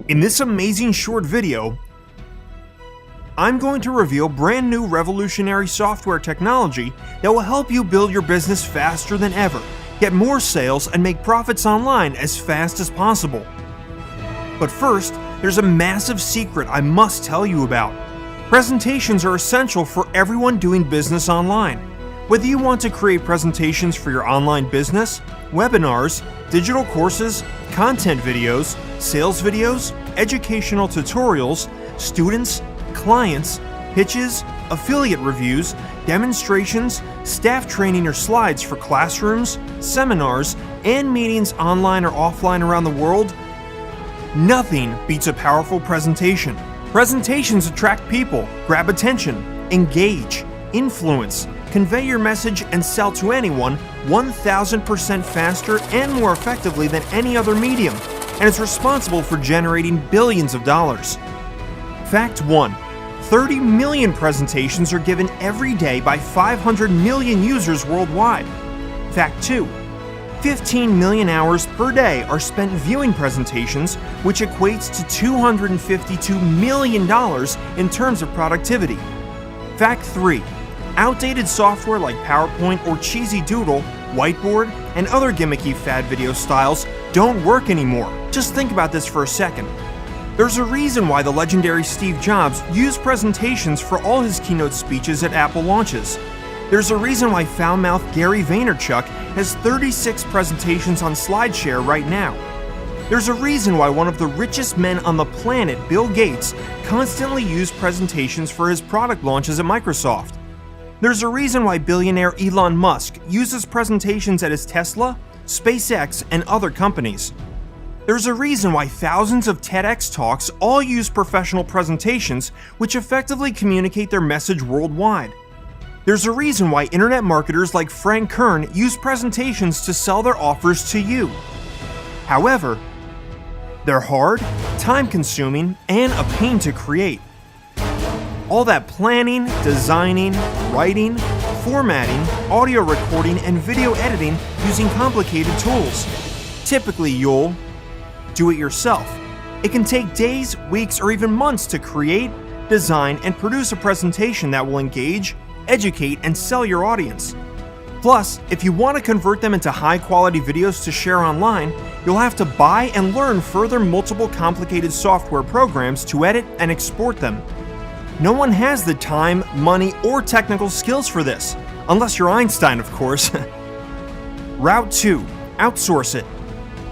In this amazing short video, I'm going to reveal brand new revolutionary software technology that will help you build your business faster than ever, get more sales, and make profits online as fast as possible. But first, there's a massive secret I must tell you about. Presentations are essential for everyone doing business online. Whether you want to create presentations for your online business, webinars, digital courses, content videos, sales videos, educational tutorials, students, clients, pitches, affiliate reviews, demonstrations, staff training or slides for classrooms, seminars, and meetings online or offline around the world, nothing beats a powerful presentation. Presentations attract people, grab attention, engage, influence, convey your message, and sell to anyone 1,000% faster and more effectively than any other medium, and it's responsible for generating billions of dollars. Fact 1. 30 million presentations are given every day by 500 million users worldwide. Fact 2. 15 million hours per day are spent viewing presentations, which equates to $252 million in terms of productivity. Fact 3. Outdated software like PowerPoint or cheesy Doodle, Whiteboard, and other gimmicky fad video styles don't work anymore. Just think about this for a second. There's a reason why the legendary Steve Jobs used presentations for all his keynote speeches at Apple launches. There's a reason why foul-mouthed Gary Vaynerchuk has 36 presentations on SlideShare right now. There's a reason why one of the richest men on the planet, Bill Gates, constantly used presentations for his product launches at Microsoft. There's a reason why billionaire Elon Musk uses presentations at his Tesla, SpaceX, and other companies. There's a reason why thousands of TEDx talks all use professional presentations which effectively communicate their message worldwide. There's a reason why internet marketers like Frank Kern use presentations to sell their offers to you. However, they're hard, time-consuming, and a pain to create. All that planning, designing, writing, formatting, audio recording, and video editing using complicated tools. Typically, you'll do it yourself. It can take days, weeks, or even months to create, design, and produce a presentation that will engage, educate, and sell your audience. Plus, if you want to convert them into high-quality videos to share online, you'll have to buy and learn further multiple complicated software programs to edit and export them. No one has the time, money, or technical skills for this, unless you're Einstein, of course. Route 2. Outsource it.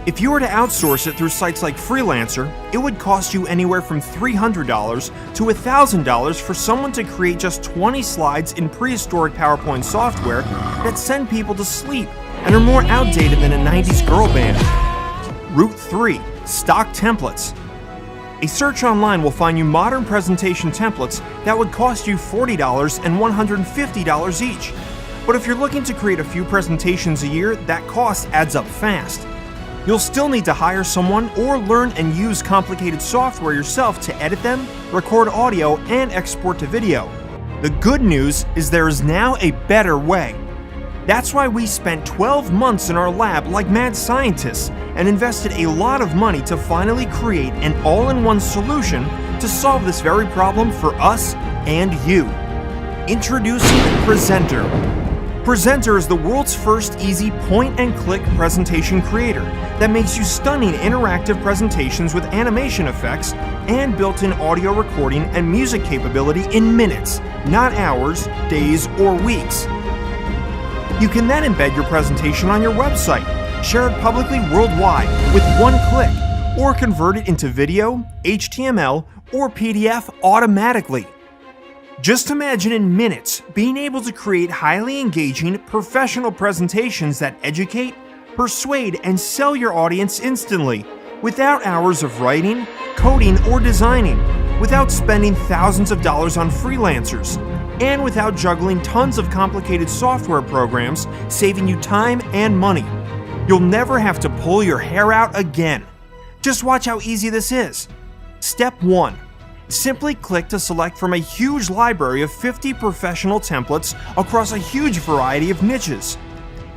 If you were to outsource it through sites like Freelancer, it would cost you anywhere from $300 to $1,000 for someone to create just 20 slides in prehistoric PowerPoint software that send people to sleep and are more outdated than a 90s girl band. Route 3. Stock templates. A search online will find you modern presentation templates that would cost you $40 and $150 each. But if you're looking to create a few presentations a year, that cost adds up fast. You'll still need to hire someone or learn and use complicated software yourself to edit them, record audio, and export to video. The good news is there is now a better way. That's why we spent 12 months in our lab like mad scientists and invested a lot of money to finally create an all-in-one solution to solve this very problem for us and you. Introducing Presenter. Presenter is the world's first easy point-and-click presentation creator that makes you stunning interactive presentations with animation effects and built-in audio recording and music capability in minutes, not hours, days, or weeks. You can then embed your presentation on your website, share it publicly worldwide with one click, or convert it into video, HTML, or PDF automatically. Just imagine in minutes being able to create highly engaging, professional presentations that educate, persuade, and sell your audience instantly, without hours of writing, coding, or designing, without spending thousands of dollars on freelancers, and without juggling tons of complicated software programs, saving you time and money. You'll never have to pull your hair out again. Just watch how easy this is. Step 1. Simply click to select from a huge library of 50 professional templates across a huge variety of niches,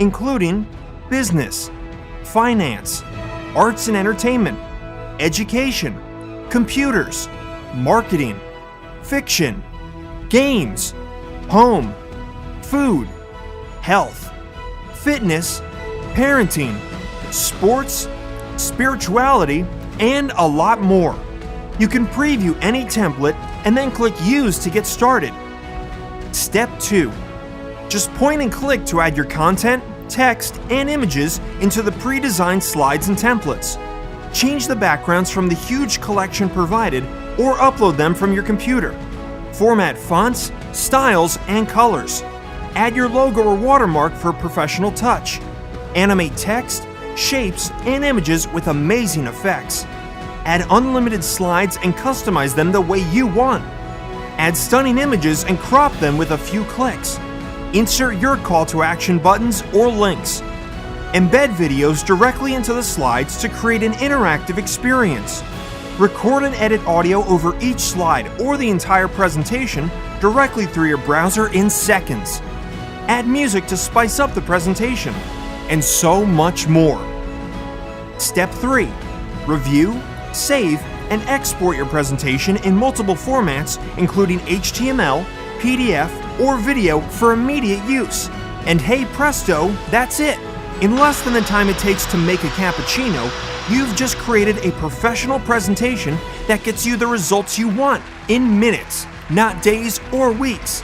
including business, finance, arts and entertainment, education, computers, marketing, fiction, games, home, food, health, fitness, parenting, sports, spirituality, and a lot more. You can preview any template and then click Use to get started. Step 2. Just point and click to add your content, text, and images into the pre-designed slides and templates. Change the backgrounds from the huge collection provided or upload them from your computer. Format fonts, styles, and colors. Add your logo or watermark for professional touch. Animate text, shapes, and images with amazing effects. Add unlimited slides and customize them the way you want. Add stunning images and crop them with a few clicks. Insert your call to action buttons or links. Embed videos directly into the slides to create an interactive experience. Record and edit audio over each slide or the entire presentation directly through your browser in seconds. Add music to spice up the presentation, and so much more. Step 3. Review, save, and export your presentation in multiple formats, including HTML, PDF, or video for immediate use. And hey presto, that's it! In less than the time it takes to make a cappuccino, you've just created a professional presentation that gets you the results you want in minutes, not days or weeks.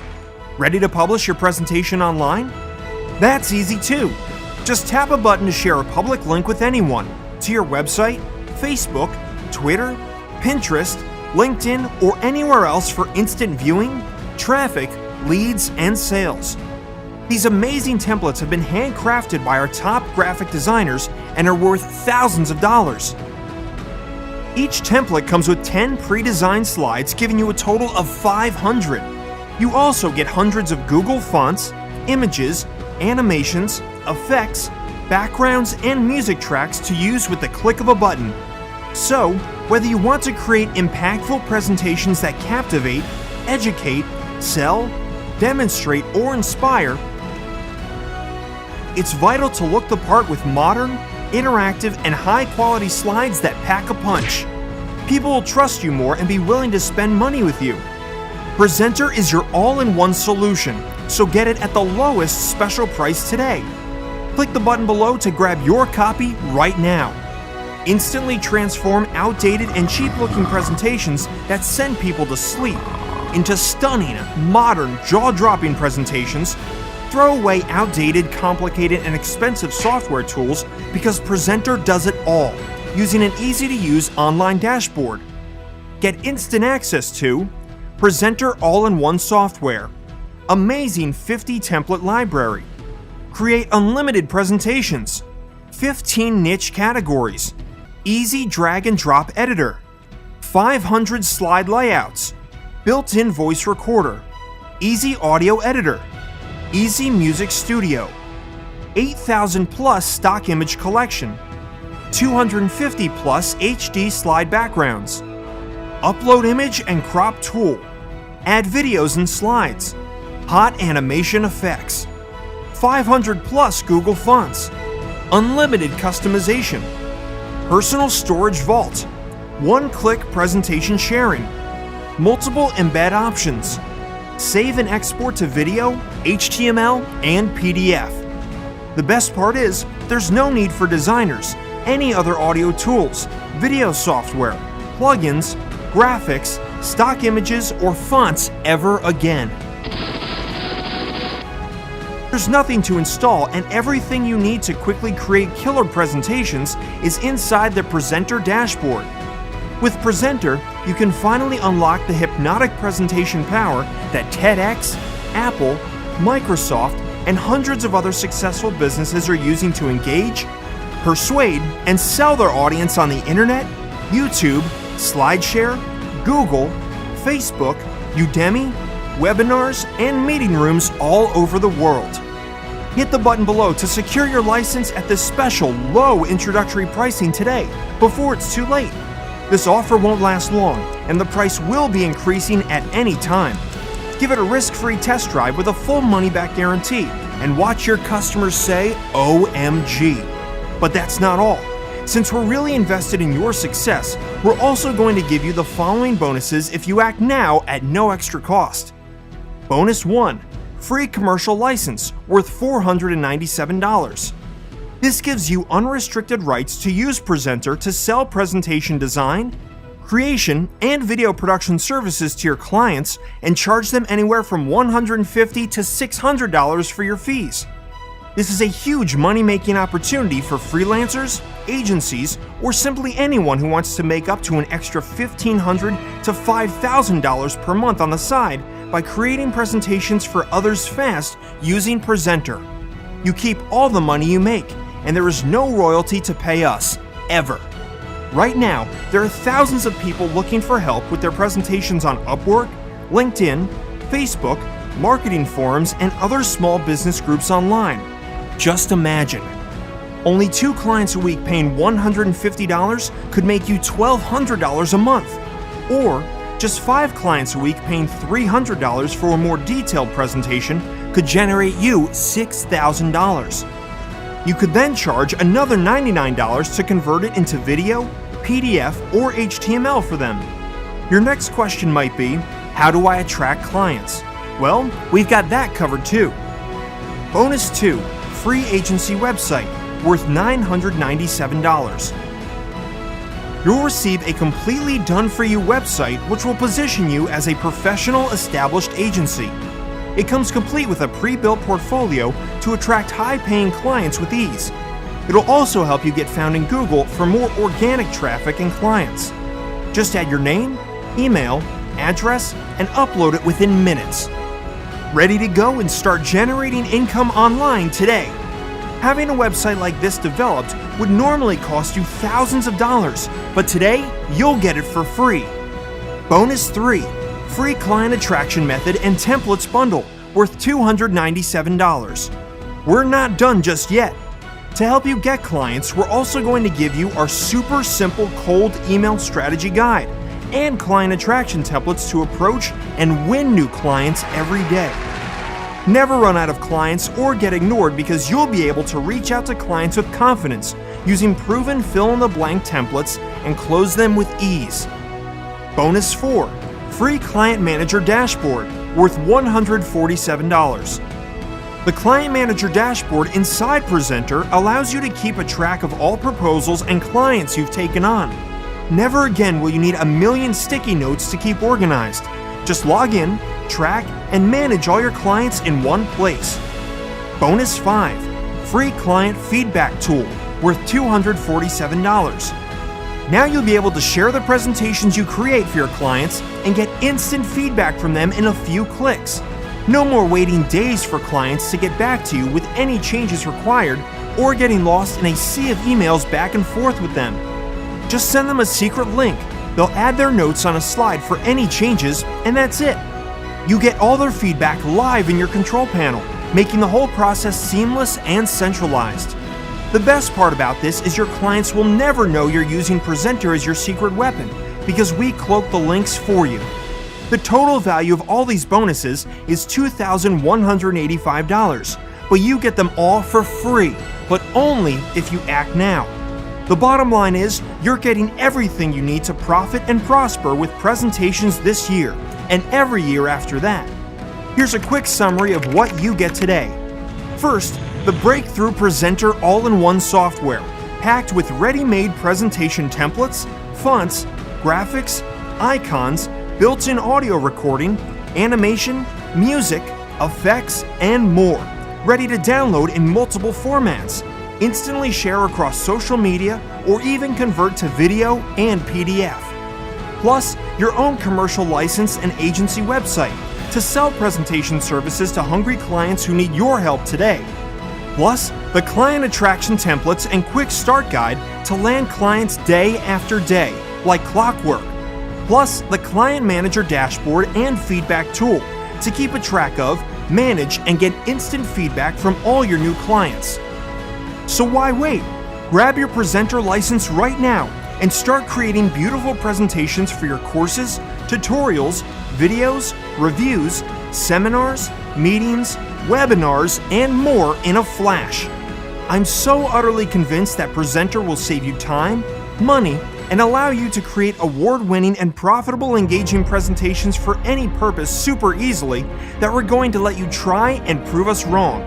Ready to publish your presentation online? That's easy too. Just tap a button to share a public link with anyone, to your website, Facebook, Twitter, Pinterest, LinkedIn, or anywhere else for instant viewing, traffic, leads, and sales. These amazing templates have been handcrafted by our top graphic designers and are worth thousands of dollars. Each template comes with 10 pre-designed slides, giving you a total of 500. You also get hundreds of Google fonts, images, animations, effects, backgrounds, and music tracks to use with the click of a button. So, whether you want to create impactful presentations that captivate, educate, sell, demonstrate, or inspire, it's vital to look the part with modern, interactive, and high-quality slides that pack a punch. People will trust you more and be willing to spend money with you. Presenter is your all-in-one solution, so get it at the lowest special price today. Click the button below to grab your copy right now. Instantly transform outdated and cheap-looking presentations that send people to sleep into stunning, modern, jaw-dropping presentations. Throw away outdated, complicated, and expensive software tools because Presenter does it all, using an easy-to-use online dashboard. Get instant access to Presenter all-in-one software, amazing 50 template library, create unlimited presentations, 15 niche categories, easy drag and drop editor, 500 slide layouts, built-in voice recorder, easy audio editor, easy music studio, 8,000 plus stock image collection, 250 plus HD slide backgrounds, upload image and crop tool, add videos and slides, hot animation effects, 500 plus Google fonts, unlimited customization, personal storage vault, one-click presentation sharing, multiple embed options, save and export to video, HTML, and PDF. The best part is, there's no need for designers, any other audio tools, video software, plugins, graphics, stock images, or fonts ever again. There's nothing to install, and everything you need to quickly create killer presentations is inside the Presenter dashboard. With Presenter, you can finally unlock the hypnotic presentation power that TEDx, Apple, Microsoft, and hundreds of other successful businesses are using to engage, persuade, and sell their audience on the internet, YouTube, SlideShare, Google, Facebook, Udemy, webinars, and meeting rooms all over the world. Hit the button below to secure your license at this special low introductory pricing today, before it's too late. This offer won't last long, and the price will be increasing at any time. Give it a risk-free test drive with a full money-back guarantee, and watch your customers say, OMG. But that's not all. Since we're really invested in your success, We're also going to give you the following bonuses if you act now at no extra cost. Bonus 1. Free commercial license worth $497. This gives you unrestricted rights to use Presenter to sell presentation design, creation, and video production services to your clients and charge them anywhere from $150 to $600 for your fees. This is a huge money-making opportunity for freelancers, agencies, or simply anyone who wants to make up to an extra $1,500 to $5,000 per month on the side by creating presentations for others fast using Presenter. You keep all the money you make, and there is no royalty to pay us, ever. Right now, there are thousands of people looking for help with their presentations on Upwork, LinkedIn, Facebook, marketing forums, and other small business groups online. Just imagine. Only 2 clients a week paying $150 could make you $1,200 a month. Or just 5 clients a week paying $300 for a more detailed presentation could generate you $6,000. You could then charge another $99 to convert it into video, PDF, or HTML for them. Your next question might be, how do I attract clients? Well, we've got that covered too. Bonus 2. Free agency website worth $997. You'll receive a completely done-for-you website which will position you as a professional established agency. It comes complete with a pre-built portfolio to attract high-paying clients with ease. It'll also help you get found in Google for more organic traffic and clients. Just add your name, email, address, and upload it within minutes. Ready to go and start generating income online today. Having a website like this developed would normally cost you thousands of dollars, but today you'll get it for free. Bonus 3. Free client attraction method and templates bundle worth $297. We're not done just yet. To help you get clients, we're also going to give you our super simple cold email strategy guide and client attraction templates to approach and win new clients every day. Never run out of clients or get ignored because you'll be able to reach out to clients with confidence using proven fill-in-the-blank templates and close them with ease. Bonus 4. Free Client Manager Dashboard worth $147. The Client Manager Dashboard inside Presenter allows you to keep a track of all proposals and clients you've taken on. Never again will you need a million sticky notes to keep organized. Just log in, track, and manage all your clients in one place. Bonus 5. Free Client Feedback Tool worth $247. Now you'll be able to share the presentations you create for your clients and get instant feedback from them in a few clicks. No more waiting days for clients to get back to you with any changes required or getting lost in a sea of emails back and forth with them. Just send them a secret link. They'll add their notes on a slide for any changes, and that's it. You get all their feedback live in your control panel, making the whole process seamless and centralized. The best part about this is your clients will never know you're using Presenter as your secret weapon because we cloak the links for you. The total value of all these bonuses is $2,185, but you get them all for free, but only if you act now. The bottom line is, you're getting everything you need to profit and prosper with presentations this year, and every year after that. Here's a quick summary of what you get today. First, the breakthrough Presenter all-in-one software, packed with ready-made presentation templates, fonts, graphics, icons, built-in audio recording, animation, music, effects, and more, ready to download in multiple formats, instantly share across social media, or even convert to video and PDF. Plus, your own commercial license and agency website to sell presentation services to hungry clients who need your help today. Plus, the client attraction templates and quick start guide to land clients day after day, like clockwork. Plus, the Client Manager Dashboard and Feedback Tool to keep a track of, manage, and get instant feedback from all your new clients. So why wait? Grab your Presenter license right now and start creating beautiful presentations for your courses, tutorials, videos, reviews, seminars, meetings, webinars, and more in a flash. I'm so utterly convinced that Presenter will save you time, money, and allow you to create award-winning and profitable engaging presentations for any purpose super easily that we're going to let you try and prove us wrong.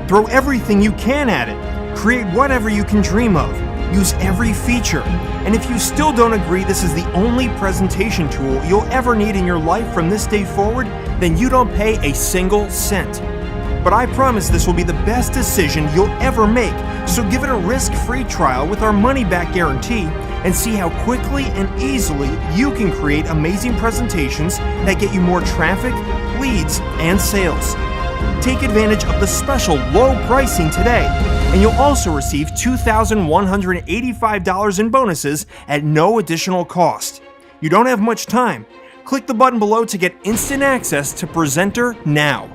Throw everything you can at it. Create whatever you can dream of. Use every feature. And if you still don't agree this is the only presentation tool you'll ever need in your life from this day forward, then you don't pay a single cent. But I promise this will be the best decision you'll ever make, so give it a risk-free trial with our money-back guarantee and see how quickly and easily you can create amazing presentations that get you more traffic, leads, and sales. Take advantage of the special low pricing today, and you'll also receive $2,185 in bonuses at no additional cost. You don't have much time. Click the button below to get instant access to Presenter now.